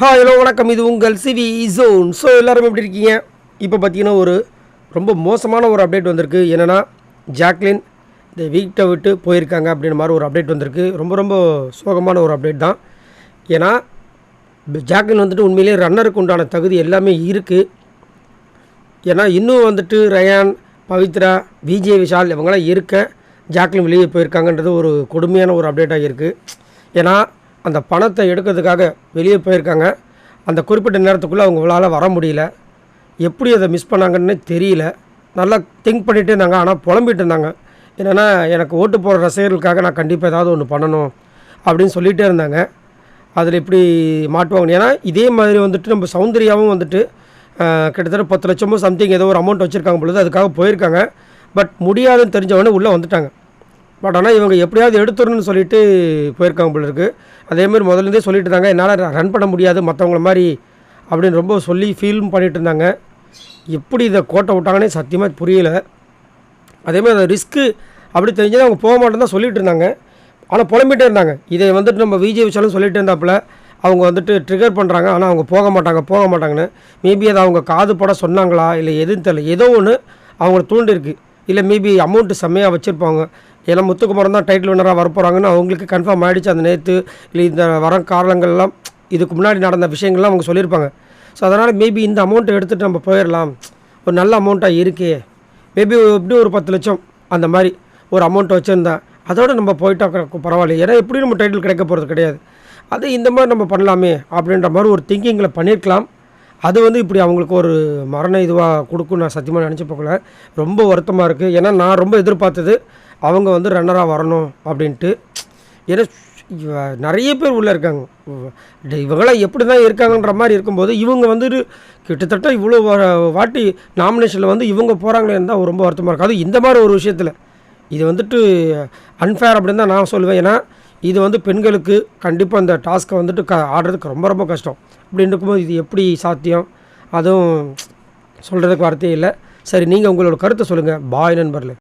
Hello வணக்கம். இது உங்கள் சிவி ஜோன். ஸோ எல்லோரும் எப்படி இருக்கீங்க? இப்போ பார்த்தீங்கன்னா ரொம்ப மோசமான ஒரு அப்டேட் வந்திருக்கு. என்னென்னா ஜாக்லின் இந்த வீட்டை விட்டு போயிருக்காங்க அப்படின்ற மாதிரி ஒரு அப்டேட் வந்திருக்கு. ரொம்ப சோகமான ஒரு அப்டேட் தான். ஏன்னா ஜாக்லின் உண்மையிலே ரன்னருக்கு உண்டான தகுதி எல்லாமே இருக்குது. ஏன்னா இன்னும் ரயான், பவித்ரா, விஜய் விஷால் இவங்களாம் இருக்க ஜாக்லின் வெளியே போயிருக்காங்கன்றது ஒரு கொடுமையான ஒரு அப்டேட்டாக இருக்குது. ஏன்னா அந்த பணத்தை எடுக்கிறதுக்காக வெளியே போயிருக்காங்க. அந்த குறிப்பிட்ட நேரத்துக்குள்ளே அவங்களால வர முடியல. எப்படி அதை மிஸ் பண்ணாங்கன்னு தெரியல. நல்லா திங்க் பண்ணிகிட்டே இருந்தாங்க. ஆனால் புலம்பிகிட்டு இருந்தாங்க. என்னென்னா எனக்கு ஓட்டு போகிற ரசிகர்களுக்காக நான் கண்டிப்பாக ஏதாவது ஒன்று பண்ணணும் அப்படின்னு சொல்லிகிட்டே இருந்தாங்க. அதில் இப்படி மாட்டுவாங்க. ஏன்னா இதே மாதிரி நம்ம சௌந்தர்யாவும் கிட்டத்தட்ட 10 லட்சமோ சம்திங் ஏதோ ஒரு அமௌண்ட் வச்சுருக்காங்க பொழுது அதுக்காக போயிருக்காங்க. பட் முடியாதுன்னு தெரிஞ்சவொடனே உள்ளே வந்துட்டாங்க. பட் ஆனால் இவங்க எப்படியாவது எடுத்துடணும்னு சொல்லிட்டு போயிருக்காங்க போல இருக்குது. அதேமாதிரி முதலேருந்தே சொல்லிட்டு இருந்தாங்க, என்னால் ரன் பண்ண முடியாது மற்றவங்கள மாதிரி அப்படின்னு ரொம்ப சொல்லி ஃபீலும் பண்ணிகிட்டு இருந்தாங்க. எப்படி இதை கோட்டை விட்டாங்கன்னே சத்தியமாக புரியலை. அதேமாதிரி அதை ரிஸ்க்கு அப்படி தெரிஞ்சது அவங்க போக மாட்டேன்னு தான் சொல்லிகிட்டு இருந்தாங்க. ஆனால் புலம்பிகிட்டே இருந்தாங்க. இதை நம்ம விஜய் விஷாலும் சொல்லிகிட்டு இருந்தாப்புல அவங்க ட்ரிகர் பண்ணுறாங்க. ஆனால் அவங்க போக மாட்டாங்கன்னு. மேபி அதை அவங்க காது பட சொன்னாங்களா இல்லை எதுன்னு தெரியல. ஏதோ ஒன்று அவங்கள தூண்டு இருக்குது. இல்லை மேபி அமௌண்ட்டு செம்மையாக வச்சுருப்பாங்க. ஏன்னா முத்துக்குமரன் தான் டைட்டில் வின்னராக வரப்போகிறாங்கன்னு அவங்களுக்கு கன்ஃபார்ம் ஆகிடுச்சு. அந்த நேற்று இல்லை இந்த வர காரணங்கள்லாம் இதுக்கு முன்னாடி நடந்த விஷயங்கள்லாம் அவங்க சொல்லியிருப்பாங்க. ஸோ அதனால் மேபி இந்த அமௌண்ட்டை எடுத்துகிட்டு நம்ம போயிடலாம், ஒரு நல்ல அமௌண்ட்டாக இருக்கே, மேபி எப்படியும் ஒரு 10 லட்சம் அந்த மாதிரி ஒரு அமௌண்ட்டை வச்சுருந்தேன், அதோடு நம்ம போயிட்டா பரவாயில்ல. ஏன்னா எப்படியும் நம்ம டைட்டில் கிடைக்க போகிறது கிடையாது. அது இந்த மாதிரி நம்ம பண்ணலாமே அப்படின்ற மாதிரி ஒரு திங்கிங்கில் பண்ணியிருக்கலாம். அது இப்படி அவங்களுக்கு ஒரு மரண இதுவாக கொடுக்கும் நான் சத்தியமாக நினச்சி போகல. ரொம்ப வருத்தமாக இருக்குது. ஏன்னா நான் ரொம்ப எதிர்பார்த்தது அவங்க ரன்னராக வரணும் அப்படின்ட்டு. ஏன்னா நிறைய பேர் உள்ளே இருக்காங்க. இவங்களாம் எப்படி தான் இருக்காங்கன்ற மாதிரி இருக்கும்போது இவங்க கிட்டத்தட்ட இவ்வளோ வாட்டி நாமினேஷனில் இவங்க போகிறாங்களேன்னு தான் ரொம்ப வருத்தமாக இருக்குது. அது இந்த மாதிரி ஒரு விஷயத்தில் இது அன்ஃபேர் அப்படின்னு தான் நான் சொல்லுவேன். ஏன்னா இது பெண்களுக்கு கண்டிப்பாக இந்த டாஸ்க்கை ஆடுறதுக்கு ரொம்ப கஷ்டம். அப்படின்னு இருக்கும்போது இது எப்படி சாத்தியம்? அதுவும் சொல்கிறதுக்கு வார்த்தையே இல்லை. சரி, நீங்கள் உங்களோட கருத்தை சொல்லுங்கள். பாய் நண்பர்களே.